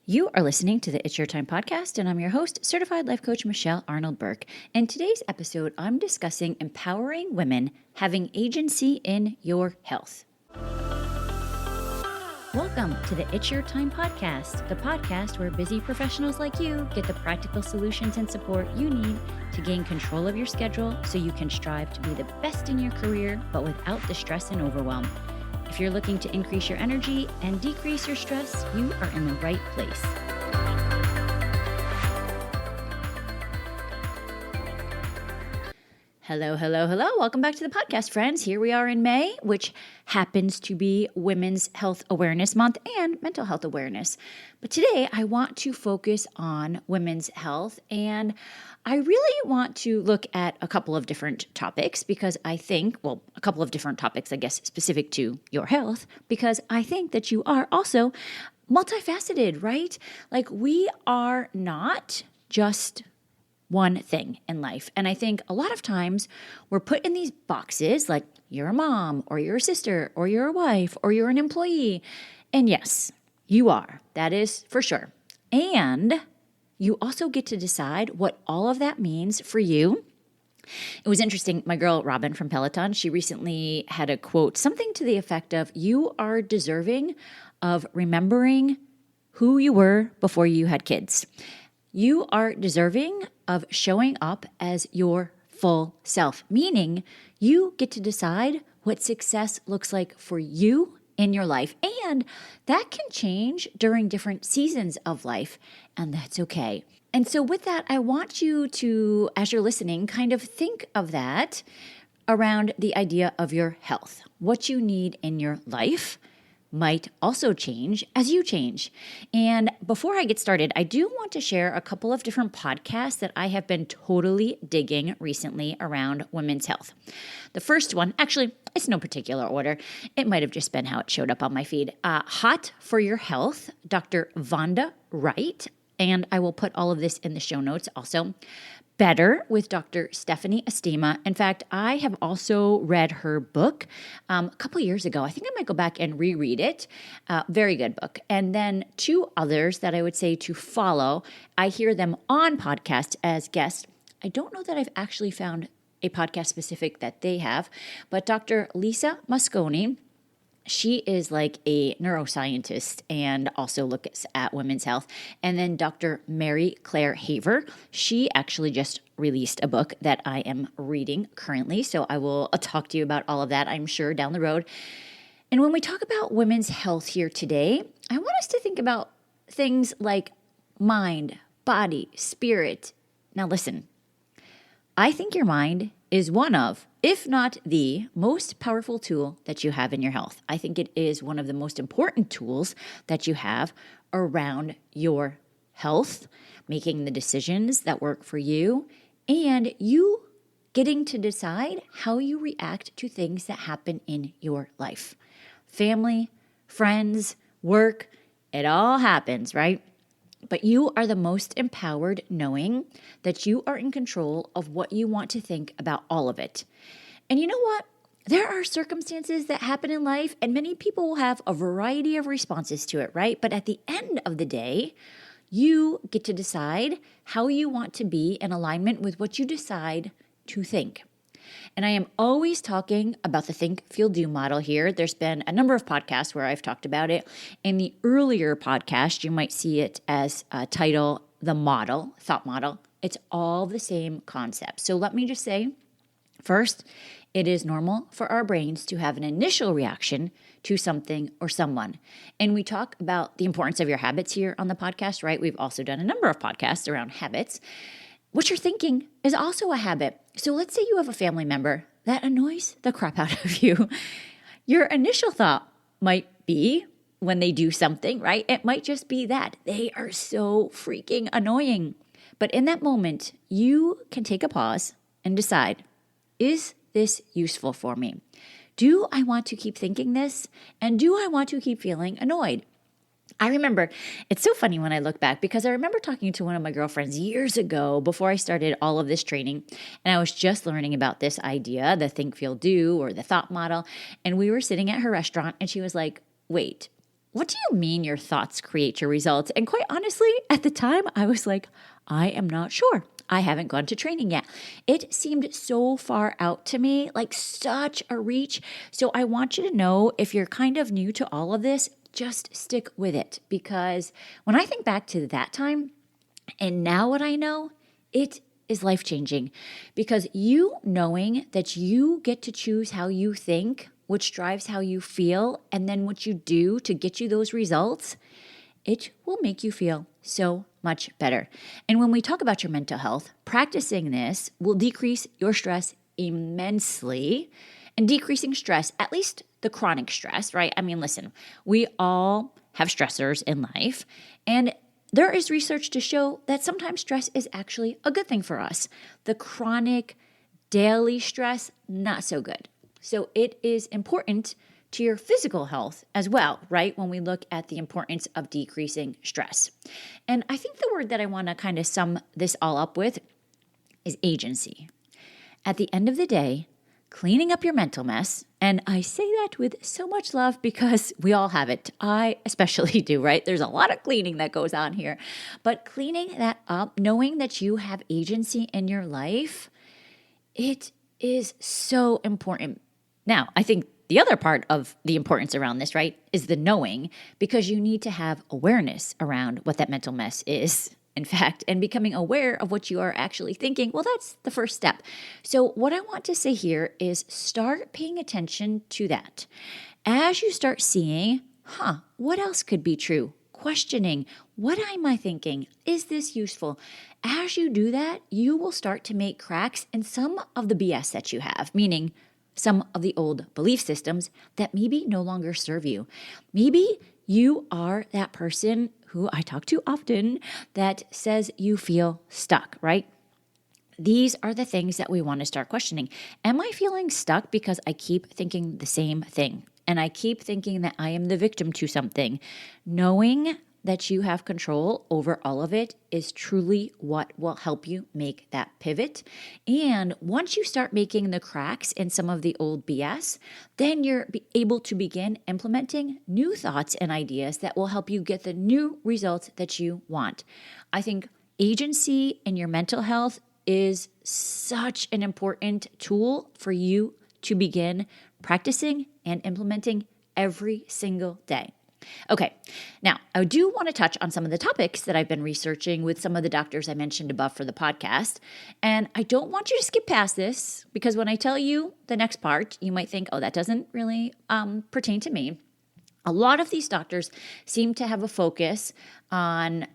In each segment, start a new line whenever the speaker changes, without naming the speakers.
You are listening to the It's Your Time podcast, and I'm your host, certified life coach Michelle Arnold Burke. In today's episode, I'm discussing empowering women having agency in your health. Welcome to the It's Your Time podcast, the podcast where busy professionals like you get the practical solutions and support you need to gain control of your schedule so you can strive to be the best in your career, but without the stress and overwhelm. If you're looking to increase your energy and decrease your stress, you are in the right place. Hello. Welcome back to the podcast, friends. Here we are in May, which happens to be Women's Health Awareness Month and Mental Health Awareness. But today I want to focus on women's health, and I really want to look at a couple of different topics because I think, a couple of different topics, I guess, specific to your health, because I think that you are also multifaceted, right? Like, we are not just one thing in life. And I think a lot of times we're put in these boxes like you're a mom or you're a sister or you're a wife or you're an employee. And yes, you are. That is for sure. And you also get to decide what all of that means for you. It was interesting. My girl, Robin from Peloton, she recently had a quote, something to the effect of, you are deserving of remembering who you were before you had kids. You are deserving of showing up as your full self, meaning you get to decide what success looks like for you in your life. And that can change during different seasons of life, and that's okay. And so with that, I want you to, as you're listening, kind of think of that around the idea of your health. What you need in your life might also change as you change. And before I get started, I do want to share a couple of different podcasts that I have been totally digging recently around women's health. The first one, actually, it's no particular order. It might have just been how it showed up on my feed. Hot for Your Health, Dr. Vonda Wright, and I will put all of this in the show notes also. Better with Dr. Stephanie Estima. In fact, I have also read her book a couple years ago. I think I might go back and reread it. Very good book. And then two others that I would say to follow. I hear them on podcast as guests. I don't know that I've actually found a podcast specific that they have, but Dr. Lisa Mosconi, she is like a neuroscientist and also looks at women's health. And then Dr. Mary Claire Haver, she actually just released a book that I am reading currently. So I will talk to you about all of that, I'm sure, down the road. And when we talk about women's health here today, I want us to think about things like mind, body, spirit. Now listen, I think your mind is one of, if not the most powerful tool that you have in your health. I think it is one of the most important tools that you have around your health, making the decisions that work for you, and you getting to decide how you react to things that happen in your life. Family, friends, work, it all happens, right? But you are the most empowered knowing that you are in control of what you want to think about all of it. And you know what? There are circumstances that happen in life, and many people will have a variety of responses to it, right? But at the end of the day, you get to decide how you want to be in alignment with what you decide to think. And I am always talking about the think, feel, do model here. There's been a number of podcasts where I've talked about it. In the earlier podcast, you might see it as a title, The Model, Thought Model. It's all the same concept. So let me just say, first, it is normal for our brains to have an initial reaction to something or someone. And we talk about the importance of your habits here on the podcast, right? We've also done a number of podcasts around habits. What you're thinking is also a habit. So let's say you have a family member that annoys the crap out of you. Your initial thought might be when they do something, right? It might just be that they are so freaking annoying. But in that moment, you can take a pause and decide, is this useful for me? Do I want to keep thinking this? And do I want to keep feeling annoyed? I remember, it's so funny when I look back because I remember talking to one of my girlfriends years ago before I started all of this training, and I was just learning about this idea, the think, feel, do, or the thought model, and we were sitting at her restaurant, and she was like, wait, what do you mean your thoughts create your results? And quite honestly, at the time, I was like, I am not sure. I haven't gone to training yet. It seemed so far out to me, like such a reach. So I want you to know, if you're kind of new to all of this, just stick with it. Because when I think back to that time and now what I know, it is life-changing. Because you knowing that you get to choose how you think, which drives how you feel, and then what you do to get you those results, it will make you feel so much better. And when we talk about your mental health, practicing this will decrease your stress immensely. And decreasing stress, at least the chronic stress, right? I mean, listen, we all have stressors in life, and there is research to show that sometimes stress is actually a good thing for us. The chronic daily stress, not so good. So it is important to your physical health as well, right? When we look at the importance of decreasing stress. And I think the word that I want to kind of sum this all up with is agency. At the end of the day, cleaning up your mental mess, and I say that with so much love because we all have it. I especially do, right? There's a lot of cleaning that goes on here. But cleaning that up, knowing that you have agency in your life, it is so important. Now, I think the other part of the importance around this, right, is the knowing, because you need to have awareness around what that mental mess is, in fact, and becoming aware of what you are actually thinking. Well, that's the first step. So what I want to say here is start paying attention to that. As you start seeing, what else could be true? Questioning, what am I thinking? Is this useful? As you do that, you will start to make cracks in some of the BS that you have, meaning some of the old belief systems that maybe no longer serve you. Maybe you are that person who I talk to often that says you feel stuck, right? These are the things that we want to start questioning. Am I feeling stuck because I keep thinking the same thing? And I keep thinking that I am the victim to something. Knowing that you have control over all of it is truly what will help you make that pivot. And once you start making the cracks in some of the old BS, then you're able to begin implementing new thoughts and ideas that will help you get the new results that you want. I think agency in your mental health is such an important tool for you to begin practicing and implementing every single day. Okay, now I do want to touch on some of the topics that I've been researching with some of the doctors I mentioned above for the podcast. And I don't want you to skip past this, because when I tell you the next part, you might think, oh, that doesn't really pertain to me. A lot of these doctors seem to have a focus on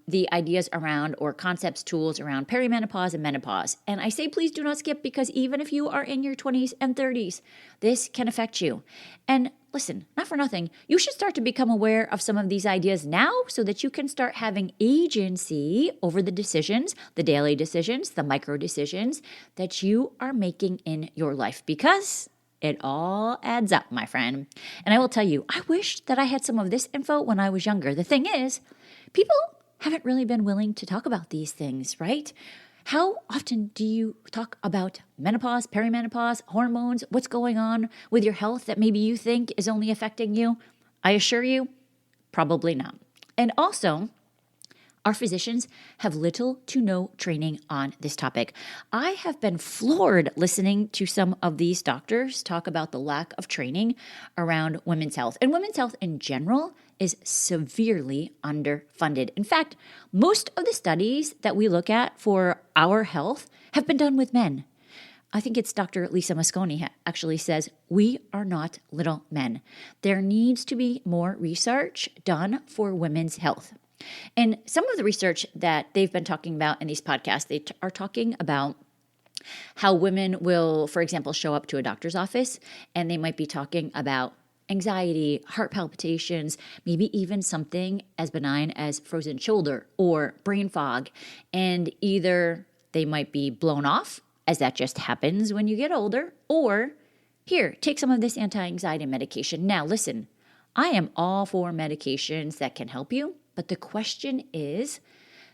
the ideas around, or concepts, tools around perimenopause and menopause. And I say, please do not skip, because even if you are in your 20s and 30s, this can affect you. And listen, not for nothing, you should start to become aware of some of these ideas now so that you can start having agency over the decisions, the daily decisions, the micro decisions that you are making in your life, because it all adds up, my friend. And I will tell you, I wish that I had some of this info when I was younger. The thing is, people haven't really been willing to talk about these things, right? How often do you talk about menopause, perimenopause, hormones, what's going on with your health that maybe you think is only affecting you? I assure you, probably not. And also, our physicians have little to no training on this topic. I have been floored listening to some of these doctors talk about the lack of training around women's health. And women's health in general is severely underfunded. In fact, most of the studies that we look at for our health have been done with men. I think it's Dr. Lisa Mosconi actually says, we are not little men. There needs to be more research done for women's health. And some of the research that they've been talking about in these podcasts, they are talking about how women will, for example, show up to a doctor's office and they might be talking about anxiety, heart palpitations, maybe even something as benign as frozen shoulder or brain fog. And either they might be blown off, as that just happens when you get older, or here, take some of this anti-anxiety medication. Now, listen, I am all for medications that can help you. But the question is,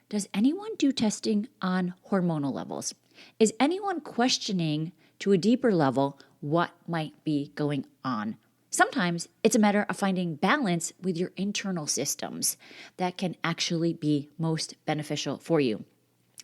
does anyone do testing on hormonal levels? Is anyone questioning to a deeper level what might be going on? Sometimes it's a matter of finding balance with your internal systems that can actually be most beneficial for you.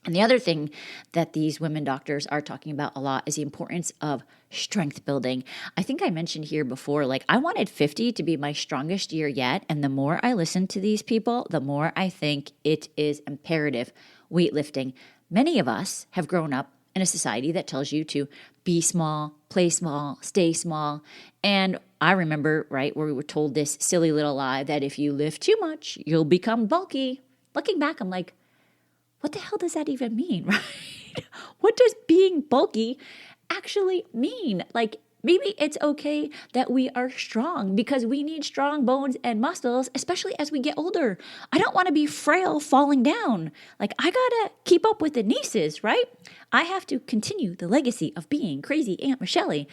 And the other thing that these women doctors are talking about a lot is the importance of strength building. I think I mentioned here before, like I wanted 50 to be my strongest year yet. And the more I listen to these people, the more I think it is imperative weightlifting. Many of us have grown up in a society that tells you to be small, play small, stay small. And I remember, right, where we were told this silly little lie that if you lift too much, you'll become bulky. Looking back, I'm like, what the hell does that even mean, right? What does being bulky actually mean? Like, maybe it's okay that we are strong because we need strong bones and muscles, especially as we get older. I don't want to be frail falling down. Like, I gotta keep up with the nieces, right? I have to continue the legacy of being crazy Aunt Michelle.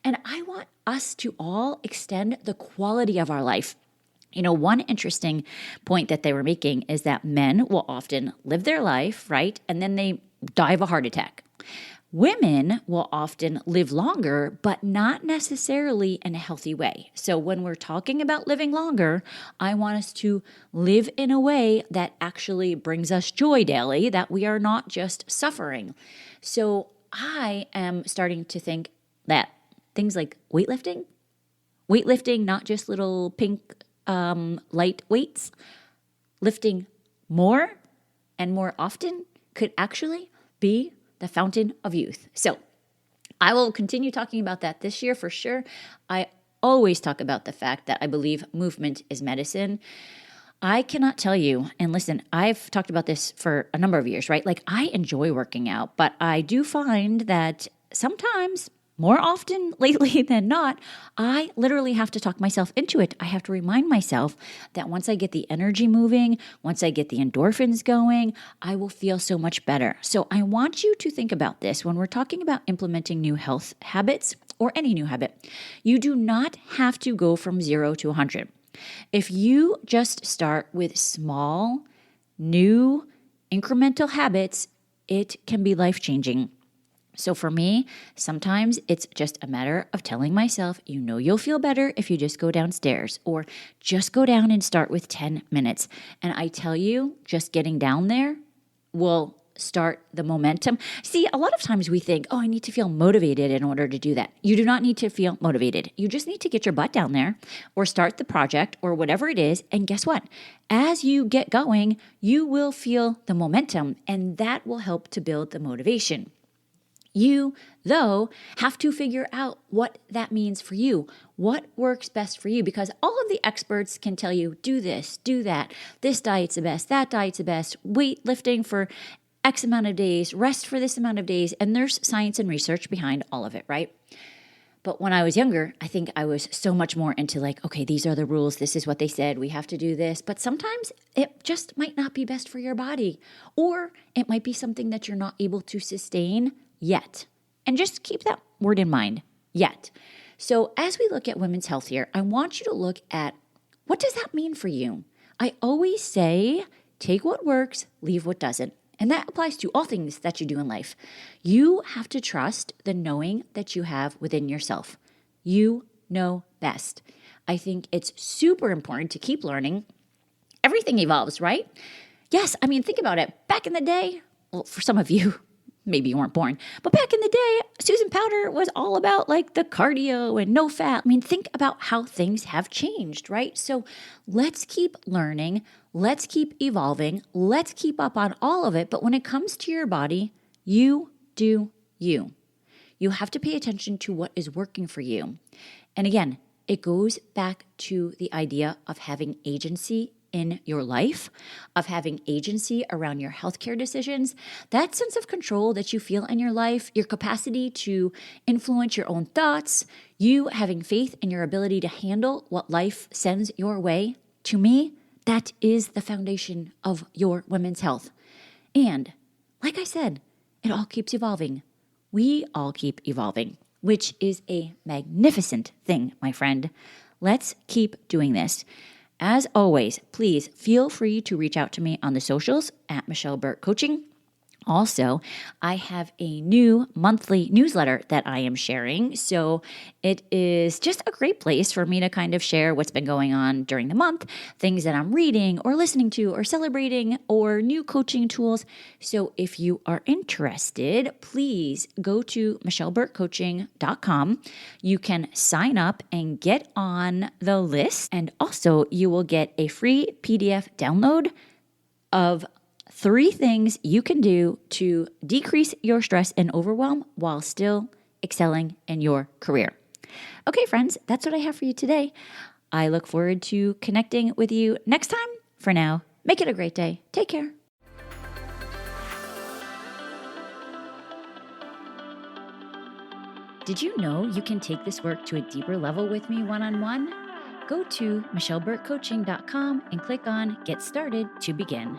And I want us to all extend the quality of our life. You know, one interesting point that they were making is that men will often live their life, right? And then they die of a heart attack. Women will often live longer, but not necessarily in a healthy way. So when we're talking about living longer, I want us to live in a way that actually brings us joy daily, that we are not just suffering. So I am starting to think that things like weightlifting, not just little pink light weights, lifting more and more often could actually be the fountain of youth. So I will continue talking about that this year for sure. I always talk about the fact that I believe movement is medicine. I cannot tell you, and listen, I've talked about this for a number of years, right? Like I enjoy working out, but I do find that sometimes, more often lately than not, I literally have to talk myself into it. I have to remind myself that once I get the energy moving, once I get the endorphins going, I will feel so much better. So I want you to think about this when we're talking about implementing new health habits or any new habit. You do not have to go from 0 to 100. If you just start with small, new, incremental habits, it can be life-changing. So for me, sometimes it's just a matter of telling myself, you know, you'll feel better if you just go downstairs or just go down and start with 10 minutes. And I tell you, just getting down there will start the momentum. See, a lot of times we think, oh, I need to feel motivated in order to do that. You do not need to feel motivated. You just need to get your butt down there or start the project or whatever it is. And guess what? As you get going, you will feel the momentum, and that will help to build the motivation. You, though, have to figure out what that means for you, what works best for you, because all of the experts can tell you, do this, do that, this diet's the best, that diet's the best, weightlifting for X amount of days, rest for this amount of days, and there's science and research behind all of it, right? But when I was younger, I think I was so much more into like, okay, these are the rules, this is what they said, we have to do this, but sometimes it just might not be best for your body, or it might be something that you're not able to sustain yet. And just keep that word in mind, yet. So as we look at women's health here, I want you to look at what does that mean for you? I always say, take what works, leave what doesn't. And that applies to all things that you do in life. You have to trust the knowing that you have within yourself. You know best. I think it's super important to keep learning. Everything evolves, right? Yes, I mean, think about it. Back in the day, well, for some of you, maybe you weren't born, but back in the day, Susan Powter was all about like the cardio and no fat. I mean, think about how things have changed, right? So let's keep learning. Let's keep evolving. Let's keep up on all of it. But when it comes to your body, you do you. You have to pay attention to what is working for you. And again, it goes back to the idea of having agency in your life, of having agency around your healthcare decisions, that sense of control that you feel in your life, your capacity to influence your own thoughts, you having faith in your ability to handle what life sends your way. To me, that is the foundation of your women's health. And like I said, it all keeps evolving. We all keep evolving, which is a magnificent thing, my friend. Let's keep doing this. As always, please feel free to reach out to me on the socials at Michelle Burt Coaching, Also, I have a new monthly newsletter that I am sharing. So it is just a great place for me to kind of share what's been going on during the month, things that I'm reading or listening to or celebrating, or new coaching tools. So if you are interested, please go to michelleburkecoaching.com. You can sign up and get on the list. And also, you will get a free PDF download of 3 things you can do to decrease your stress and overwhelm while still excelling in your career. Okay, friends, that's what I have for you today. I look forward to connecting with you next time. For now, make it a great day. Take care. Did you know you can take this work to a deeper level with me one-on-one? Go to michelleburkecoaching.com and click on Get Started to begin.